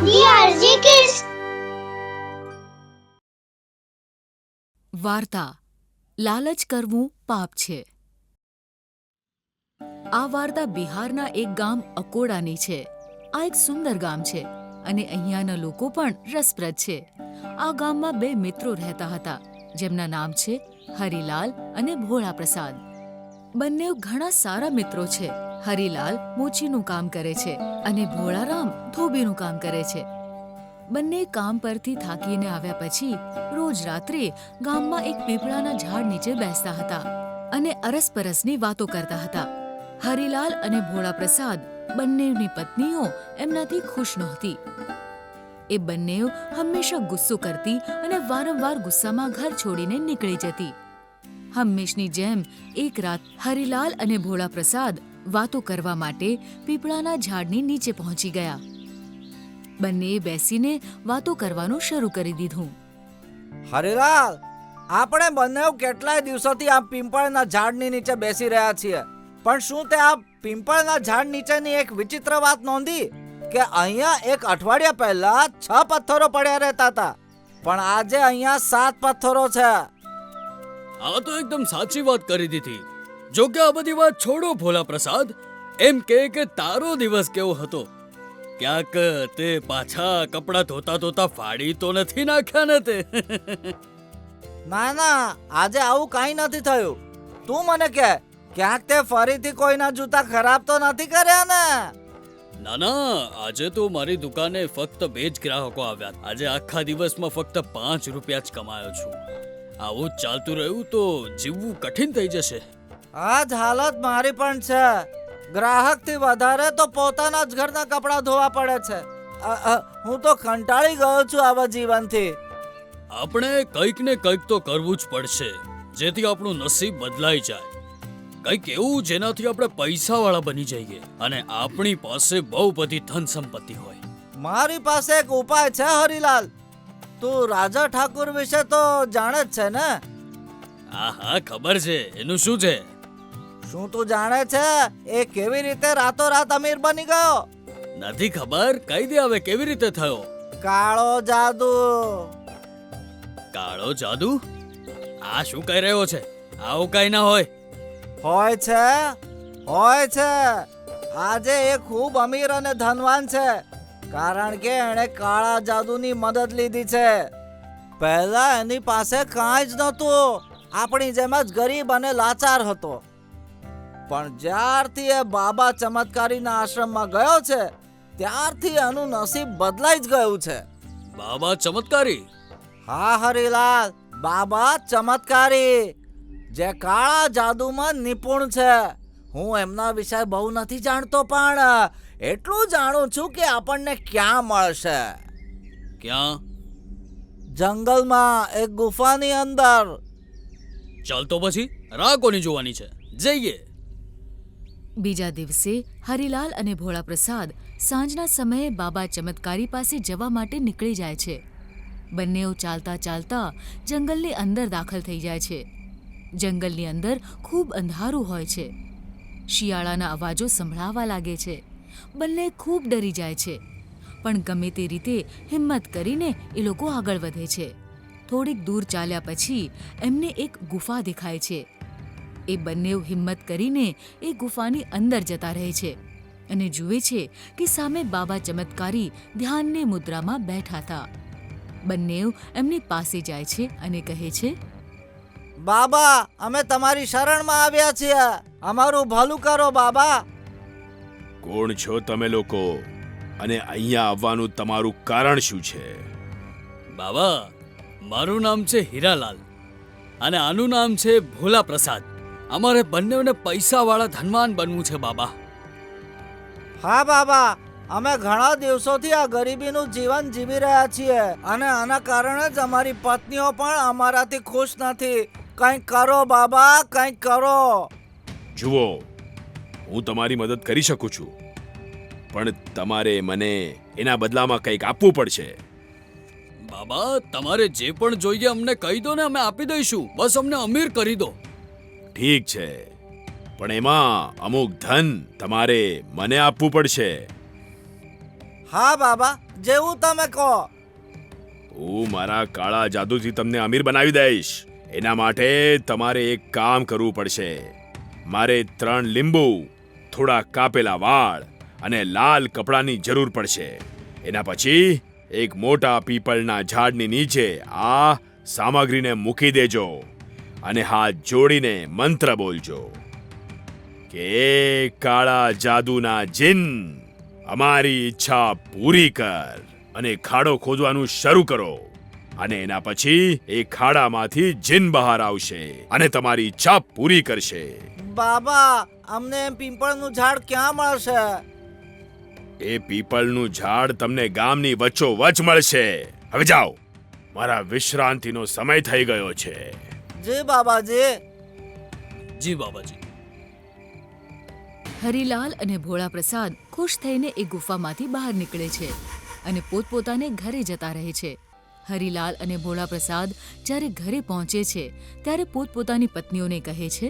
DRG Kids. વાર્તા લાલચ કરવું પાપ છે. આ વાર્તા બિહારના એક ગામ અકોડાની છે. આ એક સુંદર ગામ છે અને અહીંયાના લોકો પણ રસપ્રદ છે. આ ગામમાં બે મિત્રો રહેતા હતા જેમના નામ છે હરિલાલ અને ભોળા પ્રસાદ. બંને ઘણા સારા મિત્રો છે. હરિલાલ મોચીનું કામ કરે છે અને ભોળારામ ધોબીનું કામ કરે છે. બંને કામ પરથી થાકીને આવ્યા પછી રોજ રાત્રે ગામમાં એક પીપળાના ઝાડ નીચે બેસતા હતા અને અરસપરસની વાતો કરતા હતા. હરિલાલ અને ભોળા પ્રસાદ બંનેની પત્નીઓ એમનાથી ખુશ નહોતી. એ બંને હંમેશા ગુસ્સો કરતી અને વારંવાર ગુસ્સામાં ઘર છોડીને નીકળી જતી. હંમેશની જેમ એક રાત હરિલાલ અને ભોળા પ્રસાદ વાતો કરવા માટે પીપળાના ઝાડની નીચે પહોંચી ગયા. બંનેએ બેસીને વાતો કરવાનું શરૂ કરી દીધું. હરિલાલ, આપણે બંને કેટલાય દિવસોથી આ પીપળના ઝાડની નીચે બેસી રહ્યા છીએ, પણ શું તે આ પીપળના ઝાડ નીચેની એક વિચિત્ર વાત નોંધી કે અહીંયા એક અઠવાડિયા પહેલા 6 પથ્થરો પડ્યા રહેતા હતા, પણ આજે અહીંયા 7 પથ્થરો છે. આ તો એકદમ સાચી વાત કરી દીધી. જો કે આ બધી વાત છોડો ભોલા પ્રસાદ, એમ કે તારો દિવસ કેવો હતો? ક્યાંક તે પાછા કપડાં ધોતા ધોતા ફાડી તો નથી નાખ્યા ને તે? ના, આજે આવું કાંઈ નથી થયું. તું મને કહે, ક્યાંક તે ફરીથી કોઈના જૂતા ખરાબ તો નથી કર્યા ને? ના, આજે તો મારી દુકાને ફક્ત 2 જ ગ્રાહકો આવ્યા. આજે આખા દિવસમાં ફક્ત 5 રૂપિયા જ કમાયો છું. આવું જ ચાલતું રહ્યું તો જીવવું કઠિન થઈ જશે. આ જ હાલત મારી પણ છે. ગ્રાહકથી વધારે તો પોતાના જ ઘરના કપડાં ધોવા પડે છે. હું તો કંટાળી ગયો છું આવા જીવનથી. આપણે કંઈક ને કંઈક તો કરવું જ પડશે, જેથી આપણું નસીબ બદલાઈ જાય. કંઈક એવું જેનાથી આપણે પૈસાવાળા બની જઈએ અને આપણી પાસે બહુ બધી ધન સંપત્તિ હોય. મારી પાસે એક ઉપાય છે હરિલાલ. તું રાજા ઠાકુર વિશે તો જાણે જ છે ને? હા, ખબર છે. એનું શું છે? શું તું જાણે છે એ કેવી રીતે રાતોરાત અમીર બની ગયો? નથી ખબર. કહી દે હવે, કેવી રીતે થયો? કાળો જાદુ. કાળો જાદુ? આ શું કહી રહ્યો છે? આવું કઈ ના હોય. હોય છે. આજે એ ખૂબ અમીર અને ધનવાન છે, કારણ કે એણે કાળા જાદુની મદદ લીધી છે. પહેલા એની પાસે કાંઈ જ નહોતું. આપણી જેમ જ ગરીબ અને લાચાર હતો. પણ જ્યારથી એ બાબા ચમત્કારીના આશ્રમમાં ગયો છે ત્યારથી એનું નસીબ બદલાઈ જ ગયું છે. બાબા ચમત્કારી? હા હરિલાલ, બાબા ચમત્કારી, જે કાળા જાદુમાં નિપુણ છે. હું એમના વિશે બહુ નથી જાણતો, પણ એટલું જાણું છું કે આપણને ક્યાં મળશે. ક્યાં? જંગલમાં એક ગુફાની અંદર. ચાલ તો પછી રાહ કોની જોવાની છે, જઈએ. બીજા દિવસે હરિલાલ અને ભોળા પ્રસાદ સાંજના સમયે બાબા ચમત્કારી પાસે જવા માટે નીકળી જાય છે. બંનેઓ ચાલતા ચાલતા જંગલની અંદર દાખલ થઈ જાય છે. જંગલની અંદર ખૂબ અંધારું હોય છે. શિયાળાના અવાજો સંભળાવા લાગે છે. બંને ખૂબ ડરી જાય છે, પણ ગમે તે રીતે હિંમત કરીને એ લોકો આગળ વધે છે. થોડીક દૂર ચાલ્યા પછી એમને એક ગુફા દેખાય છે. એ બંને હિંમત કરીને એ ગુફાની અંદર જતા રહે છે અને જુએ છે કે સામે બાબા ચમત્કારી ધ્યાનની મુદ્રામાં બેઠા હતા. બંને એમની પાસે જાય છે અને કહે છે, બાબા, અમે તમારી શરણમાં આવ્યા છીએ. અમારું ભલું કરો બાબા. કોણ છો તમે લોકો અને અહીંયા આવવાનું તમારું કારણ શું છે? બાબા, મારું નામ છે હીરાલાલ અને આનું નામ છે ભોલા પ્રસાદ. અમારે બંનેને પૈસાવાળા ધનવાન બનવું છે બાબા. હા બાબા, અમે ઘણા દિવસોથી આ ગરીબીનું જીવન જીવી રહ્યા છીએ અને આના કારણે જ અમારી પત્નીઓ પણ અમારાથી ખુશ નથી. કંઈક કરો બાબા, કંઈક કરો. જુઓ, હું તમારી મદદ કરી શકું છું, પણ તમારે મને એના બદલામાં કંઈક આપવું પડશે. બાબા, તમારે જે પણ જોઈએ અમને કહી દો ને, અમે આપી દઈશું. બસ અમને અમીર કરી દો. ઠીક છે, પણ એમાં અમુક ધન તમારે મને આપવું પડશે. હા બાબા, જેવું તમે કહો. હું મારા કાળા જાદુથી તમને અમીર બનાવી દઈશ. એના માટે તમારે એક કામ કરવું પડશે. મારે 3 લીંબુ, થોડા કાપેલા વાળ અને લાલ કપડાની જરૂર પડશે. એના પછી એક મોટા પીપળના ઝાડની નીચે આ સામગ્રીને મૂકી દેજો અને હાથ જોડીને મંત્ર બોલજો કે કાળા જાદુના જીન, અમારી ઈચ્છા પૂરી કર, અને ખાડો ખોદવાનું શરૂ કરો. અને એના પછી એ ખાડામાંથી જીન બહાર આવશે અને તમારી ઈચ્છા પૂરી કરશે. બાબા, અમને પીપળનું ઝાડ ક્યાં મળશે? એ પીપળનું ઝાડ તમને ગામની વચ્ચોવચ મળશે. હવે જાઓ, મારા વિશ્રાંતિનો સમય થઈ ગયો છે. જી બાબાજી. જી બાબાજી. હરિલાલ અને ભોળા પ્રસાદ ખુશ થઈને એ ગુફામાંથી બહાર નીકળે છે અને પોતપોતાને ઘરે જતા રહે છે. હરિલાલ અને ભોળા પ્રસાદ જ્યારે ઘરે પહોંચે છે ત્યારે પોતપોતાની પત્નીઓને કહે છે,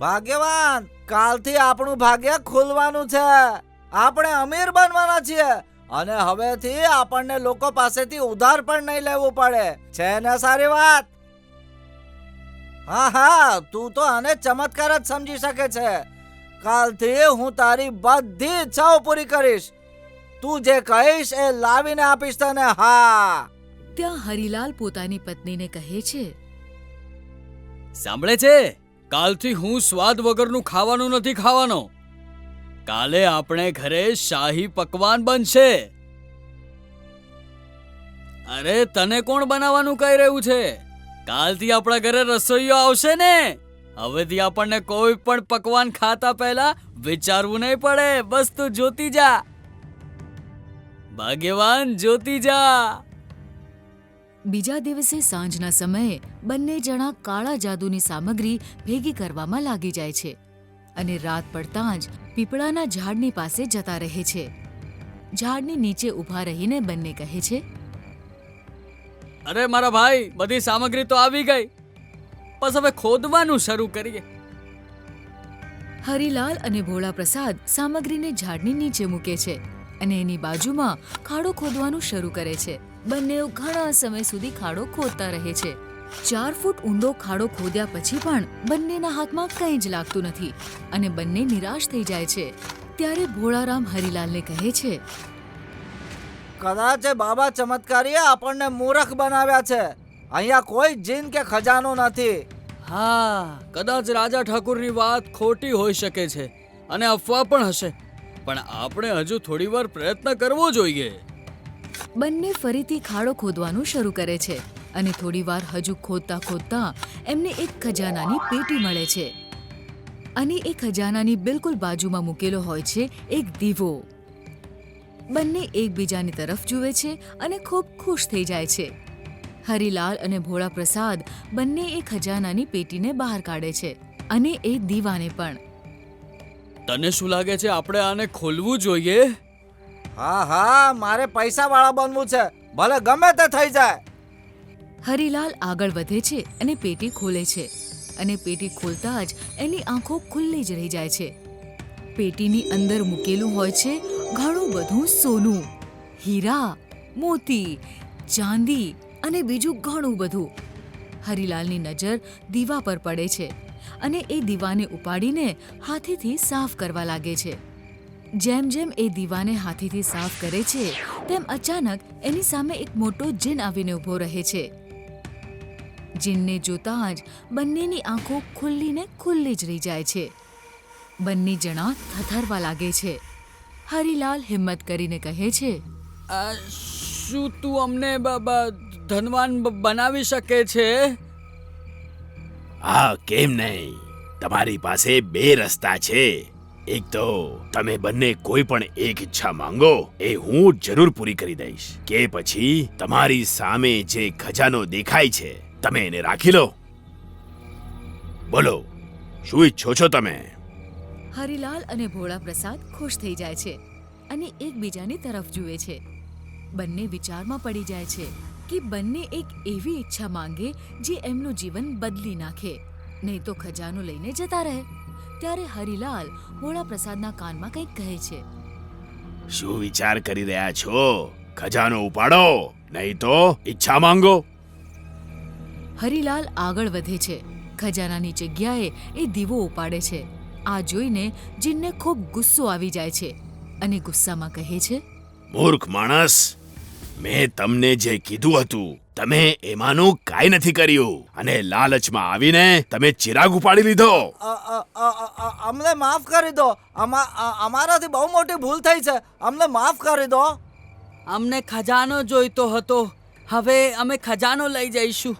ભાગ્યવાન, કાલથી આપણું ભાગ્ય ખુલવાનું છે. આપણે અમીર બનવાના છીએ અને હવેથી આપણને લોકો પાસેથી ઉધાર પણ નહીં લેવું પડે. છે ને સારી વાત? હા હા, તું તો આને ચમત્કાર જ સમજી શકે છે. કાલથી હું તારી બધી ઈચ્છાઓ પૂરી કરીશ. તું જે કહીશ એ લાવીને આપીશ તને. હા. ત્યાં હરિલાલ પોતાની પત્નીને કહે છે, સાંભળે છે, કાલથી હું સ્વાદ વગરનું ખાવાનું નથી ખાવાનો. કાલે આપણે ઘરે શાહી પકવાન બનશે. અરે, તને કોણ બનાવવાનું કહી રહ્યું છે? કાલથી આપણા ઘરે રસોઈયો આવશે ને. હવેથી આપણને કોઈ પણ પકવાન ખાતા પહેલા વિચારવું નહીં પડે. બસ તું જોતી જા. ભાગ્યવાન, જોતી જા. બીજા દિવસે સાંજના સમયે બંને જણા કાળા જાદુની સામગ્રી ભેગી કરવામાં લાગી જાય છે અને રાત પડતાં જ પીપળાના ઝાડની પાસે જતા રહે છે. ઝાડની નીચે ઊભા રહીને બંને કહે છે, અરે મારા ભાઈ, બધી સામગ્રી તો આવી ગઈ. બસ હવે ખોદવાનું શરૂ કરીએ. હરિલાલ અને ભોળા પ્રસાદ સામગ્રીને ઝાડની નીચે મૂકે છે અને એની બાજુમાં ખાડો ખોદવાનું શરૂ કરે છે. બંનેઓ ઘણા સમય સુધી ખાડો ખોદતા રહે છે. 4 ફૂટ ઊંડો ખાડો ખોદ્યા પછી પણ બંનેના હાથમાં કંઈ જ લાગતું નથી અને બંને નિરાશ થઈ જાય છે. ત્યારે ભોળારામ હરિલાલને કહે છે, કદાચ એ બાબા ચમત્કારીએ આપણને મૂર્ખ બનાવ્યા છે. અહીંયા કોઈ જીન કે ખજાનો નથી. હા, કદાચ રાજા ઠાકુરની વાત ખોટી હોઈ શકે છે અને અફવા પણ હશે, પણ આપણે હજુ થોડી વાર પ્રયત્ન કરવો જોઈએ. બંને ફરીથી ખાડો ખોદવાનું શરૂ કરે છે અને થોડીવાર હજુ ખોદતા ખોદતા એમને એક ખજાનાની પેટી મળે છે અને એ ખજાનાની બિલકુલ બાજુમાં મૂકેલો હોય છે એક દીવો. બંને એકબીજાની તરફ જુએ છે અને ખૂબ ખુશ થઈ જાય છે. હરિલાલ અને ભોળા પ્રસાદ બંને એ ખજાનાની પેટીને બહાર કાઢે છે અને એ દીવાને પણ. તને શું લાગે છે, આપણે આને ખોલવું જોઈએ? હા હા, મારે પૈસા વાળા બનવું છે, ભલે ગમે તે થઈ જાય. હરિલાલ આગળ વધે છે અને પેટી ખોલે છે અને પેટી ખોલતા જ એની આંખો ખુલ્લી જ રહી જાય છે. પેટીની અંદર મૂકેલું હોય છે ઘણું બધું સોનું, હીરા, મોતી, ચાંદી અને બીજું ઘણું બધું. હરિલાલની નજર દીવા પર પડે છે અને એ દીવાને ઉપાડીને હાથેથી સાફ કરવા લાગે છે. જેમ જેમ એ દીવાને હાથેથી સાફ કરે છે તેમ અચાનક એની સામે એક મોટો જીન આવીને ઊભો રહે છે. જીનને જોતાં જ બંનેની આંખો ખુલ્લીને ખુલ્લી જ રહી જાય છે. બંને જણા થથરવા લાગે છે. હરિલાલ હિંમત કરીને કહે છે, શું તું અમને ધનવાન બનાવી શકે છે? હા, કેમ નહીં. તમારી પાસે 2 રસ્તા છે. એક તો તમે બંને કોઈ પણ એક ઈચ્છા માંગો, એ હું જરૂર પૂરી કરી દઈશ. કે પછી તમારી સામે જે ખજાનો દેખાય છે તમે એને રાખી લો. બોલો, શું ઈચ્છો છો તમે? હરિલાલ અને ભોળા પ્રસાદ ખુશ થઈ જાય છે અને એકબીજાની તરફ જુએ છે. બંને વિચારમાં પડી જાય છે કે બંને એક એવી ઈચ્છા માંગે જે એમનું જીવન બદલી નાખે, નહીં તો ખજાનો લઈને જતા રહે. ત્યારે હરિલાલ ભોળા પ્રસાદના કાનમાં કંઈક કહે છે. શું વિચાર કરી રહ્યા છો? ખજાનો ઉપાડો, નહીં તો ઈચ્છા માંગો. હરિલાલ આગળ વધે છે. ખજાનાની જગ્યાએ એ દીવો ઉપાડે છે. આ જોઈને જીનને ખૂબ ગુસ્સો આવી જાય છે અને ગુસ્સામાં કહે છે, મૂર્ખ માણસ, મેં તમને જે કીધું હતું તમે એમાંનું કાંઈ નથી કર્યું અને લાલચમાં આવીને તમે ચિરાગ ઉપાડી લીધો. અમને માફ કરી દો. અમારાથી બહુ મોટી ભૂલ થઈ છે. અમને માફ કરી દો. અમને ખજાનો જોઈતો હતો, હવે અમે ખજાનો લઈ જઈશું.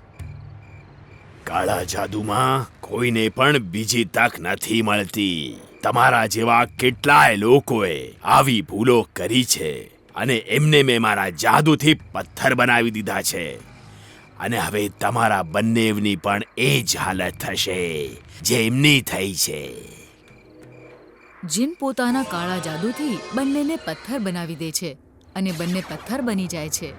કાળા જાદુમાં કોઈને પણ બીજી તક નથી મળતી. તમારા જેવા કેટલાય લોકોએ આવી ભૂલો કરી છે અને એમને મેં મારા જાદુથી પથ્થર બનાવી દીધા છે અને હવે તમારા બંનેવની પણ એ જ હાલત થશે જે એમની થઈ છે. જીન પોતાના કાળા જાદુથી બંનેને પથ્થર બનાવી દે છે અને બંને પથ્થર બની જાય છે.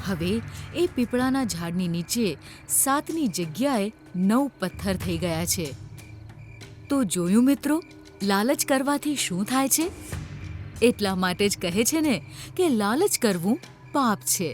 હવે એ પીપળાના ઝાડની નીચે 7ની જગ્યાએ 9 પથ્થર થઈ ગયા છે. તો જોયું મિત્રો, લાલચ કરવાથી શું થાય છે? એટલા માટે જ કહે છે ને કે લાલચ કરવું પાપ છે.